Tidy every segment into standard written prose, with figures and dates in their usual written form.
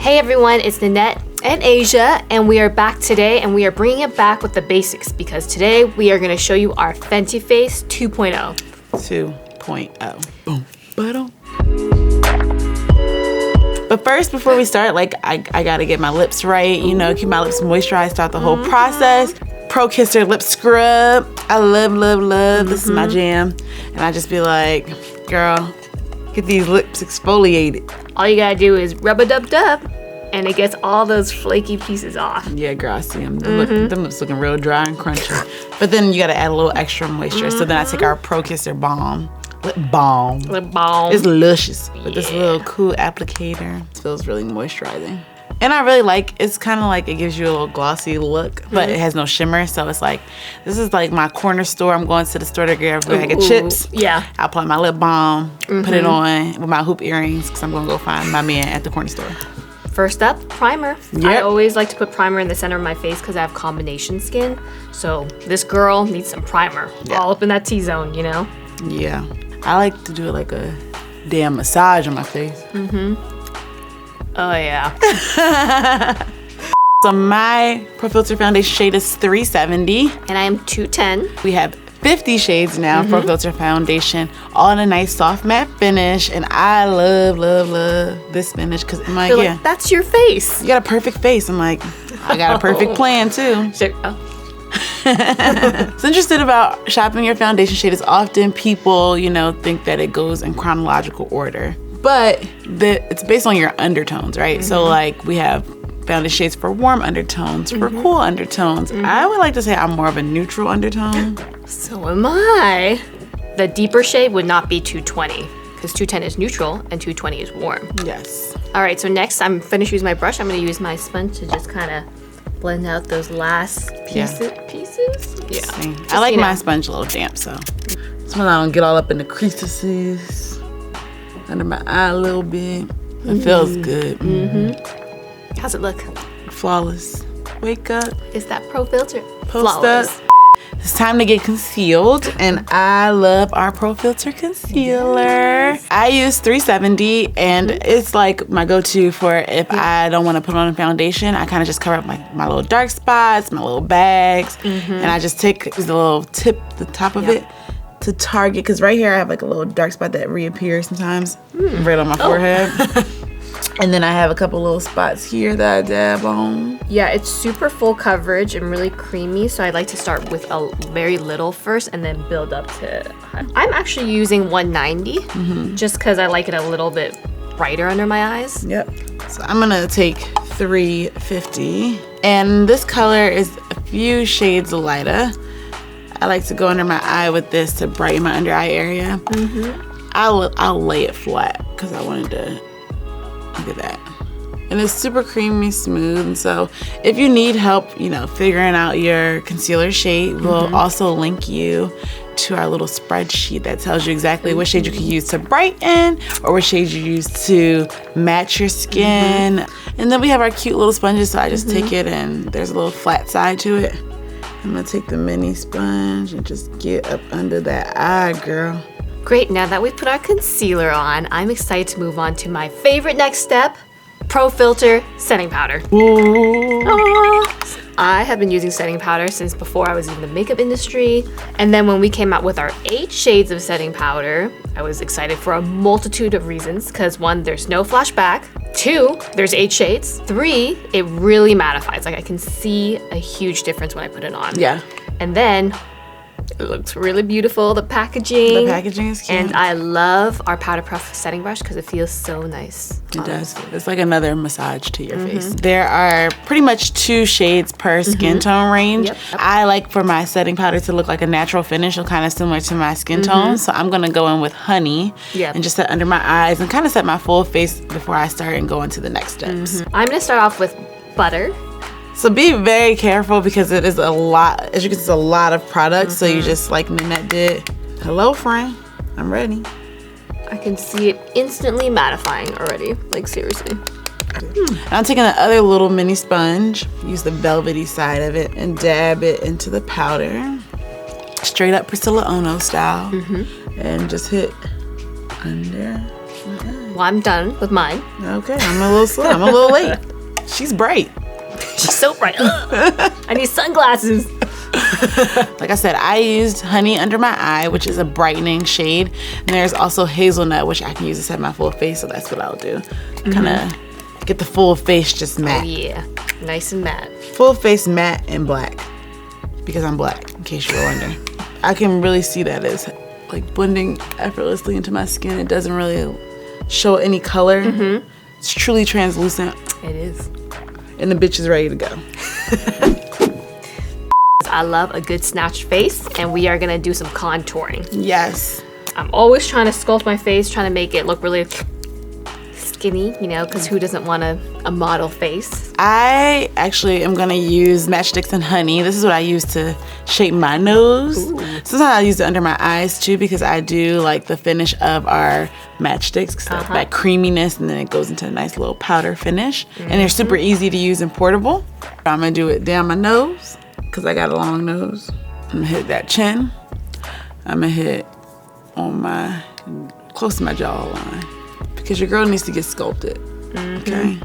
Hey everyone, it's Nanette and Asia, and we are back today, and we are bringing it back with the basics because today we are going to show you our Fenty Face 2.0. 2.0. Boom, ba-dum. But first, before we start, like I gotta get my lips right, you know, keep my lips moisturized throughout the whole process. Pro Kisser lip scrub. I love. This is my jam. And I just be like, girl, get these lips exfoliated. All you gotta do is rub-a-dub-dub, and it gets all those flaky pieces off. Yeah, girl, I see them. Them lips looking real dry and crunchy. But then you gotta add a little extra moisture. So then I take our Pro Kisser Balm. Lip balm. It's luscious with this little cool applicator. It feels really moisturizing. And I really like, it's kind of like it gives you a little glossy look, but it has no shimmer. So it's like, this is like my corner store. I'm going to the store to get a bag of chips. Yeah. I apply my lip balm, put it on with my hoop earrings because I'm going to go find my man at the corner store. First up, primer. Yep. I always like to put primer in the center of my face because I have combination skin. So this girl needs some primer. Yeah. All up in that T-zone, you know? Yeah. I like to do it like a damn massage on my face. Oh yeah. So my Pro FILT'R foundation shade is 370. And I am 210. We have 50 shades now Pro FILT'R foundation, all in a nice soft matte finish. And I love this finish because I'm like, Like, that's your face. you got a perfect face. I'm like, I got a perfect plan too. Sure. Oh. So interested about shopping your foundation shade is often people, you know, think that it goes in chronological order. But it's based on your undertones, right? So like we have foundation shades for warm undertones, for cool undertones. I would like to say I'm more of a neutral undertone. So am I. The deeper shade would not be 220 because 210 is neutral and 220 is warm. Yes. All right, so next I'm finished using my brush. I'm gonna use my sponge to just kind of blend out those last pieces. Yeah. I like my sponge a little damp, so I don't get all up in the creases. Under my eye a little bit. It feels good. How's it look? Flawless. Wake up. It's that Pro FILT'R. Post up. It's time to get concealed, and I love our Pro FILT'R concealer. I use 370, and it's like my go-to for if I don't want to put on a foundation. I kind of just cover up my little dark spots, my little bags, and I just take the little tip, the top of it, to target, because right here I have like a little dark spot that reappears sometimes right on my forehead. And then I have a couple little spots here that I dab on. Yeah, it's super full coverage and really creamy, so I like to start with a very little first and then build up to I'm actually using 190 just because I like it a little bit brighter under my eyes. Yep. So I'm gonna take 350, and this color is a few shades lighter. I like to go under my eye with this to brighten my under eye area. I'll lay it flat because I wanted to, look at that. And it's super creamy smooth. And so if you need help, you know, figuring out your concealer shade, we'll also link you to our little spreadsheet that tells you exactly what shade you can use to brighten or what shade you use to match your skin. And then we have our cute little sponges. So I just take it and there's a little flat side to it. I'm gonna take the mini sponge and just get up under that eye, girl. Great, now that we've put our concealer on, I'm excited to move on to my favorite next step, Pro FILT'R setting powder. I have been using setting powder since before I was in the makeup industry. And then when we came out with our 8 shades of setting powder, I was excited for a multitude of reasons. Because 1, there's no flashback. 2, there's 8 shades. 3, it really mattifies. Like I can see a huge difference when I put it on. Yeah. And then it looks really beautiful, the packaging. The packaging is cute. And I love our Powder Puff setting brush because it feels so nice. It does. It's like another massage to your face. There are pretty much 2 shades per skin tone range. Yep. I like for my setting powder to look like a natural finish, kind of similar to my skin tone. So I'm gonna go in with honey and just set under my eyes and kind of set my full face before I start and go into the next steps. I'm gonna start off with butter. So be very careful because it is a lot, as you can see, it's a lot of products. So you just, like Nanette did, hello friend, I'm ready. I can see it instantly mattifying already, like seriously. And I'm taking the other little mini sponge, use the velvety side of it, and dab it into the powder. Straight up Priscilla Ono style. And just hit under Well, I'm done with mine. Okay, I'm a little slow. I'm a little late. She's bright. She's so bright. I need sunglasses. Like I said, I used Honey Under My Eye, which is a brightening shade. And there's also Hazelnut, which I can use to set my full face, so that's what I'll do. Kind of get the full face just matte. Oh, yeah. Nice and matte. Full face matte and black. Because I'm black, in case you were wondering. I can really see that as like blending effortlessly into my skin. It doesn't really show any color. It's truly translucent. It is. And the bitch is ready to go. I love a good snatched face, and we are gonna do some contouring. Yes. I'm always trying to sculpt my face, trying to make it look really skinny, you know, because who doesn't want a model face? I actually am gonna use Matchsticks and Honey. This is what I use to shape my nose. Ooh. Sometimes I use it under my eyes too, because I do like the finish of our Matchsticks, because that creaminess, and then it goes into a nice little powder finish. And they're super easy to use and portable. I'm gonna do it down my nose, because I got a long nose. I'm gonna hit that chin. I'm gonna hit on my, close to my jawline, because your girl needs to get sculpted. Okay.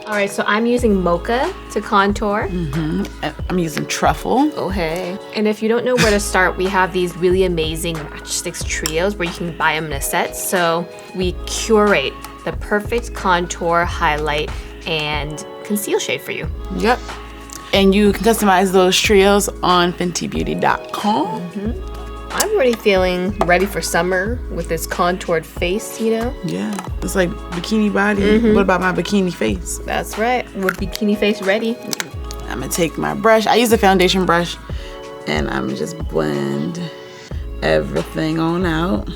All right, so I'm using Mocha to contour. And I'm using Truffle. Oh, hey. And if you don't know where to start, we have these really amazing Matchsticks trios where you can buy them in a set. So we curate the perfect contour, highlight, and conceal shade for you. Yep. And you can customize those trios on FentyBeauty.com. I'm already feeling ready for summer with this contoured face, you know? Yeah, it's like bikini body. What about my bikini face? That's right, we're bikini face ready. I'm gonna take my brush. I use a foundation brush, and I'm gonna just blend everything on out.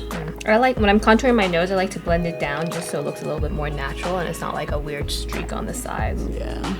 I like, when I'm contouring my nose, I like to blend it down just so it looks a little bit more natural and it's not like a weird streak on the sides. Yeah.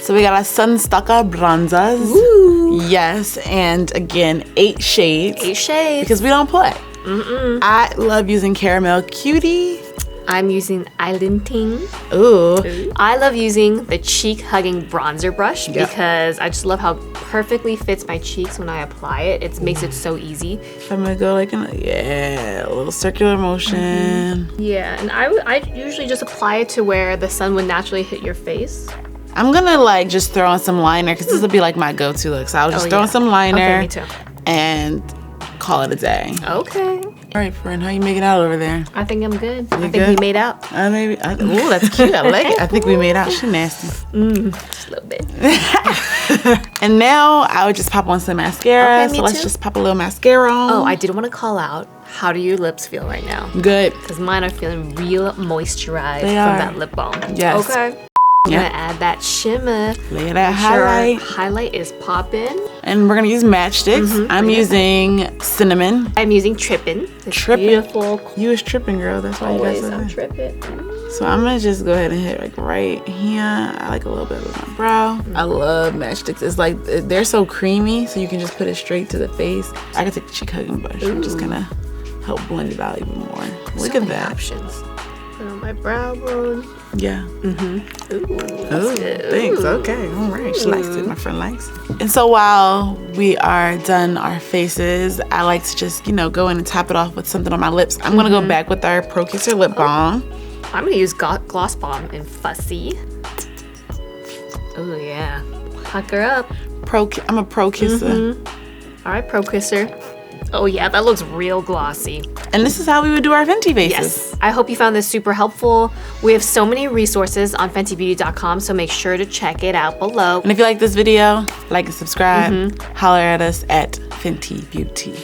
So we got our Sunstucker bronzers. Ooh. Yes, and again, 8 shades. 8 shades. Because we don't play. I love using Caramel Cutie. I'm using Island Ting. Ooh. I love using the cheek hugging bronzer brush because I just love how perfectly fits my cheeks when I apply it. It makes it so easy. I'm gonna go like, a little circular motion. Yeah, and I usually just apply it to where the sun would naturally hit your face. I'm gonna like just throw on some liner, because this will be like my go-to look. So I'll just throw on some liner. Okay, me too. And call it a day. Okay. All right, friend, how you making out over there? I think I'm good. I think good? we made out. Ooh, that's cute. I like it. I think we made out. She nasty. Just a little bit. And now I would just pop on some mascara. Okay, me so let's too. just pop a little mascara on. Oh, I did want to call out, how do your lips feel right now? Good. Because mine are feeling real moisturized They from are. that lip balm. Yes. Okay. I'm gonna add that shimmer. Lay that Make sure our highlight. highlight is popping. And we're gonna use Matchsticks. I'm using Cinnamon. I'm using Trippin. It's Trippin'? beautiful. You was tripping, girl. That's why Always, you guys I'm said tripping. So I'm gonna just go ahead and hit like right here. I like a little bit with my brow. I love Matchsticks. It's like, they're so creamy, so you can just put it straight to the face. I can take the cheek hugging brush and just kind of help blend it out even more. Look at that. Options. Put on my brow bone. Yeah. Ooh, Oh, good. thanks. Ooh. Okay. All right. She likes it. My friend likes it. And so while we are done our faces, I like to just, go in and top it off with something on my lips. I'm going to go back with our Pro Kisser lip balm. I'm gonna use Gloss Bomb in Fussy. Oh yeah. Pucker up. I'm a Pro Kisser. All right, Pro Kisser. Oh yeah, that looks real glossy. And this is how we would do our Fenty faces. Yes. I hope you found this super helpful. We have so many resources on FentyBeauty.com, so make sure to check it out below. And if you like this video, like and subscribe. Holler at us at Fenty Beauty.